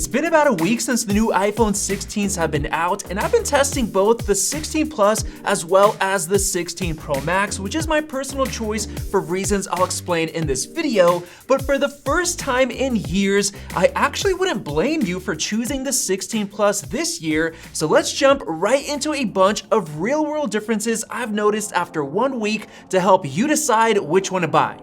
It's been about a week since the new iPhone 16s have been out, and I've been testing both the 16 Plus as well as the 16 Pro Max, which is my personal choice for reasons I'll explain in this video. But for the first time in years, I actually wouldn't blame you for choosing the 16 Plus this year. So let's jump right into a bunch of real-world differences I've noticed after 1 week to help you decide which one to buy.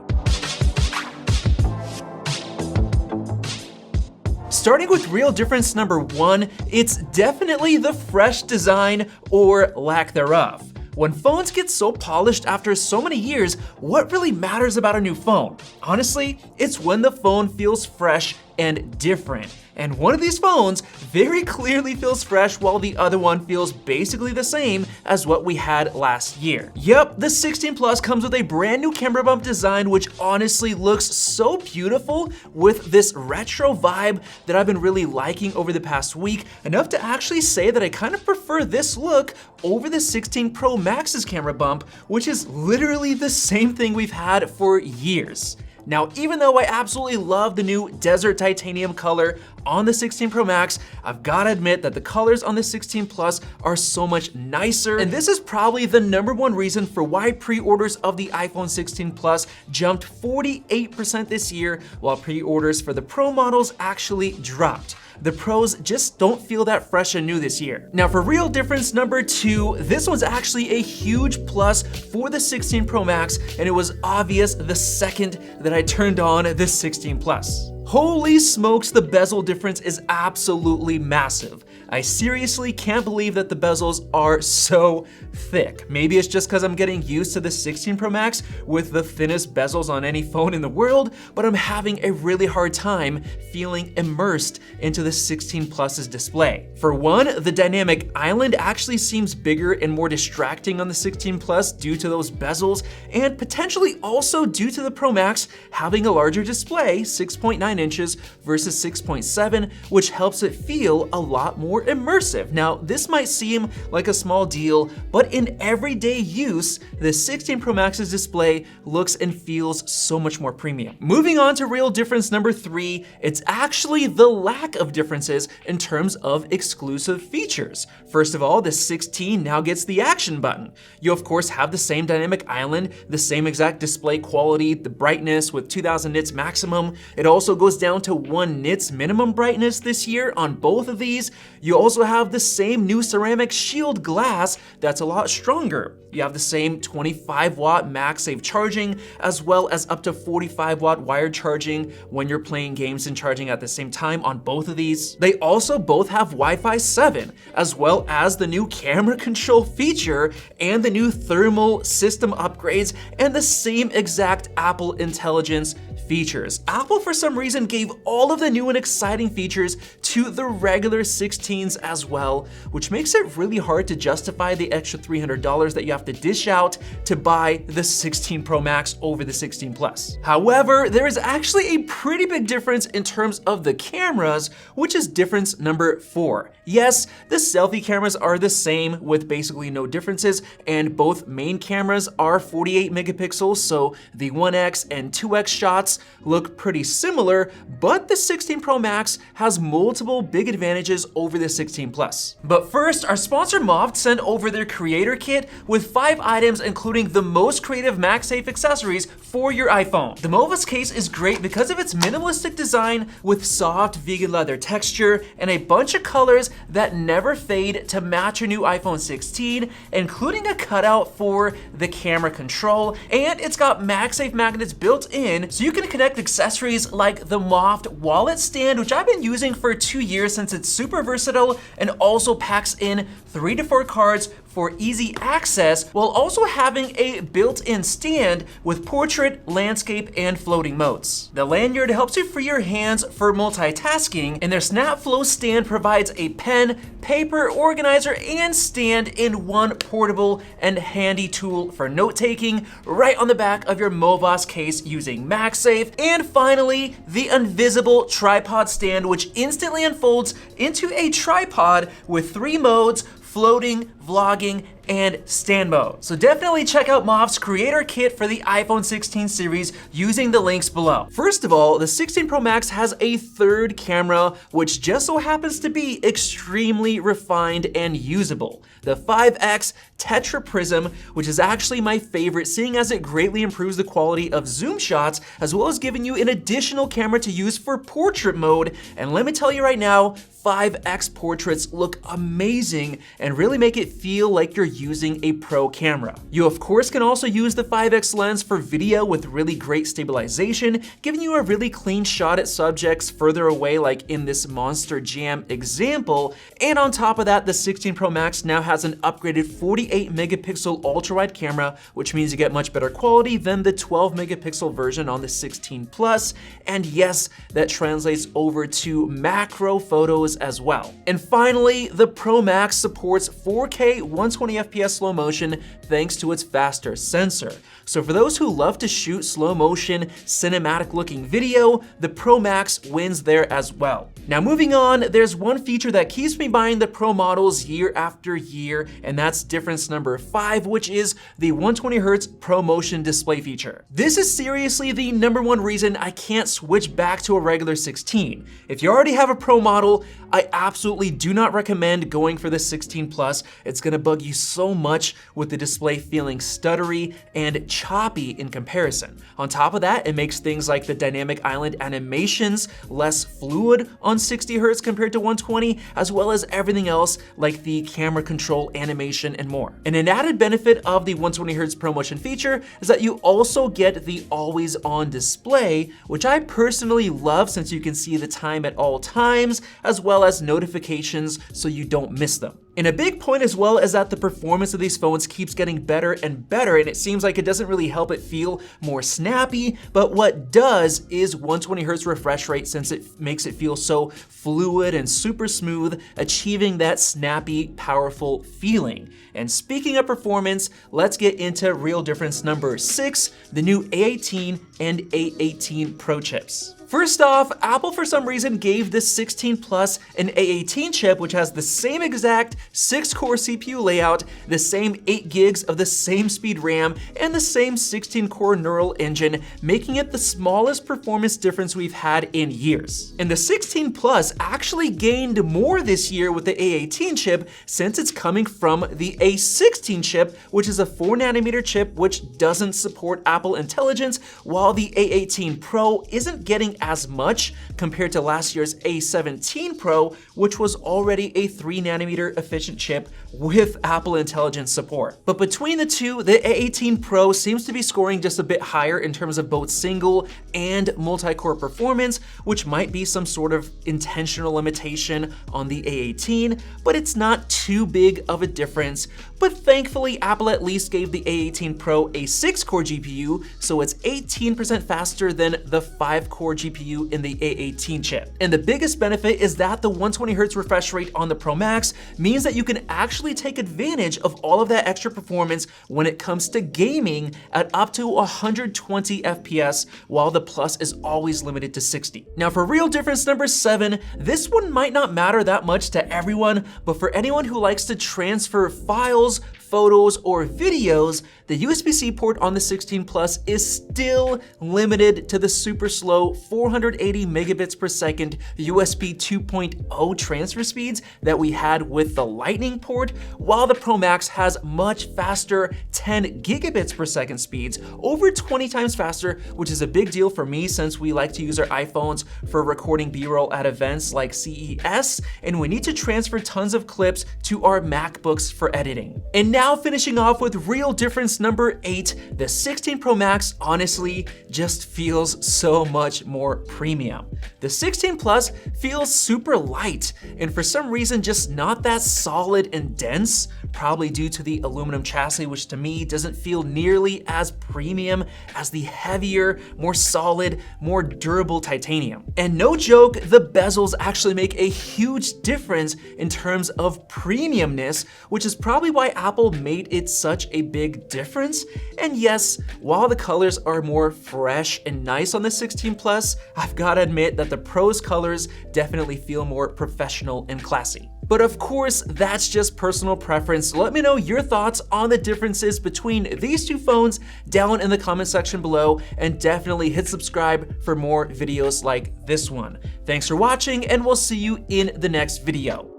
Starting with real difference number 1, it's definitely the fresh design or lack thereof. When phones get so polished after so many years, what really matters about a new phone? Honestly, it's when the phone feels fresh and different. And one of these phones very clearly feels fresh while the other one feels basically the same as what we had last year. Yep, the 16 Plus comes with a brand new camera bump design which honestly looks so beautiful with this retro vibe that I've been really liking over the past week, enough to actually say that I kind of prefer this look over the 16 Pro Max's camera bump, which is literally the same thing we've had for years. Now, even though I absolutely love the new desert titanium color on the 16 Pro Max, I've gotta admit that the colors on the 16 Plus are so much nicer, and this is probably the #1 reason for why pre-orders of the iPhone 16 Plus jumped 48% this year, while pre-orders for the Pro models actually dropped. The Pros just don't feel that fresh and new this year. Now for real difference number 2, this was actually a huge plus for the 16 Pro Max, and it was obvious the second that I turned on the 16 Plus. Holy smokes, the bezel difference is absolutely massive. I seriously can't believe that the bezels are so thick. Maybe it's just because I'm getting used to the 16 Pro Max with the thinnest bezels on any phone in the world, but I'm having a really hard time feeling immersed into the 16 Plus's display. For one, the dynamic island actually seems bigger and more distracting on the 16 Plus due to those bezels, and potentially also due to the Pro Max having a larger display, 6.9 inches versus 6.7, which helps it feel a lot more immersive. Now, this might seem like a small deal, but in everyday use, the 16 Pro Max's display looks and feels so much more premium. Moving on to real difference number 3, it's actually the lack of differences in terms of exclusive features. First of all, the 16 now gets the action button. You of course have the same dynamic island, the same exact display quality, the brightness with 2000 nits maximum. It also goes down to 1 nits minimum brightness this year on both of these. You also have the same new ceramic shield glass that's a lot stronger. You have the same 25-watt MagSafe charging, as well as up to 45-watt wired charging when you're playing games and charging at the same time on both of these. They also both have Wi-Fi 7, as well as the new camera control feature and the new thermal system upgrades and the same exact Apple Intelligence features. Apple, for some reason, gave all of the new and exciting features to the regular 16s as well, which makes it really hard to justify the extra $300 that you have to dish out to buy the 16 Pro Max over the 16 Plus. However, there is actually a pretty big difference in terms of the cameras, which is difference number 4. Yes, the selfie cameras are the same with basically no differences, and both main cameras are 48 megapixels, so the 1x and 2x shots look pretty similar, but the 16 Pro Max has multiple big advantages over the 16 Plus. But first, our sponsor MOFT sent over their Creator Kit with 5 items including the most creative MagSafe accessories for your iPhone. The MOFT case is great because of its minimalistic design with soft vegan leather texture and a bunch of colors that never fade to match your new iPhone 16, including a cutout for the camera control, and it's got MagSafe magnets built in so you can connect accessories like the MOFT wallet stand, which I've been using for 2 years since it's super versatile and also packs in 3 to 4 cards for easy access, while also having a built-in stand with portrait, landscape, and floating modes. The lanyard helps you free your hands for multitasking, and their SnapFlow stand provides a pen, paper, organizer, and stand in one portable and handy tool for note-taking right on the back of your MOFT case using MagSafe. And finally, the invisible tripod stand, which instantly unfolds into a tripod with 3 modes: floating, vlogging, and stand mode. So definitely check out MOFT's Creator Kit for the iPhone 16 series using the links below. First of all, the 16 Pro Max has a third camera, which just so happens to be extremely refined and usable. The 5x Tetra Prism, which is actually my favorite, seeing as it greatly improves the quality of zoom shots, as well as giving you an additional camera to use for portrait mode. And let me tell you right now, 5x portraits look amazing and really make it feel like you're using a pro camera. You of course can also use the 5x lens for video with really great stabilization, giving you a really clean shot at subjects further away like in this Monster Jam example. And on top of that, the 16 Pro Max now has an upgraded 48 megapixel ultra-wide camera, which means you get much better quality than the 12 megapixel version on the 16 Plus. And yes, that translates over to macro photos as well. And finally, the Pro Max supports 4K 120 FPS slow motion thanks to its faster sensor. So for those who love to shoot slow motion, cinematic looking video, the Pro Max wins there as well. Now moving on, there's one feature that keeps me buying the Pro models year after year, and that's difference number 5, which is the 120Hz Pro Motion display feature. This is seriously the #1 reason I can't switch back to a regular 16. If you already have a Pro model, I absolutely do not recommend going for the 16 Plus. It's gonna bug you so much with the display feeling stuttery and choppy in comparison. On top of that, it makes things like the dynamic island animations less fluid on 60 Hz compared to 120, as well as everything else like the camera control, animation, and more. And an added benefit of the 120Hz Pro Motion feature is that you also get the always on display, which I personally love since you can see the time at all times, as well as notifications so you don't miss them. And a big point as well is that the performance of these phones keeps getting better and better, and it seems like it doesn't really help it feel more snappy, but what does is 120Hz refresh rate, since it makes it feel so fluid and super smooth, achieving that snappy, powerful feeling. And speaking of performance, let's get into real difference number 6, the new A18 and A18 Pro chips. First off, Apple for some reason gave the 16 Plus an A18 chip, which has the same exact 6-core CPU layout, the same 8 gigs of the same speed RAM, and the same 16-core neural engine, making it the smallest performance difference we've had in years. And the 16 Plus actually gained more this year with the A18 chip, since it's coming from the A16 chip, which is a 4nm chip which doesn't support Apple Intelligence, while the A18 Pro isn't getting as much compared to last year's A17 Pro, which was already a 3nm efficient chip with Apple Intelligence support. But between the two, the A18 Pro seems to be scoring just a bit higher in terms of both single and multi-core performance, which might be some sort of intentional limitation on the A18, but it's not too big of a difference. But thankfully, Apple at least gave the A18 Pro a 6-core GPU, so it's 18% faster than the 5-core GPU in the A18 chip. And the biggest benefit is that the 120Hz refresh rate on the Pro Max means that you can actually take advantage of all of that extra performance when it comes to gaming at up to 120 FPS, while the Plus is always limited to 60. Now for real difference number 7, this one might not matter that much to everyone, but for anyone who likes to transfer files, photos, or videos, the USB-C port on the 16 Plus is still limited to the super slow 480 megabits per second USB 2.0 transfer speeds that we had with the Lightning port, while the Pro Max has much faster 10 gigabits per second speeds, over 20 times faster, which is a big deal for me since we like to use our iPhones for recording B-roll at events like CES, and we need to transfer tons of clips to our MacBooks for editing. And now finishing off with real difference number 8, the 16 Pro Max honestly just feels so much more premium. The 16 Plus feels super light, and for some reason just not that solid and dense, probably due to the aluminum chassis, which to me doesn't feel nearly as premium as the heavier, more solid, more durable titanium. And no joke, the bezels actually make a huge difference in terms of premiumness, which is probably why Apple made it such a big difference. And yes, while the colors are more fresh and nice on the 16 Plus, I've gotta admit that the Pro's colors definitely feel more professional and classy. But of course, that's just personal preference. Let me know your thoughts on the differences between these two phones down in the comment section below, and definitely hit subscribe for more videos like this one. Thanks for watching, and we'll see you in the next video.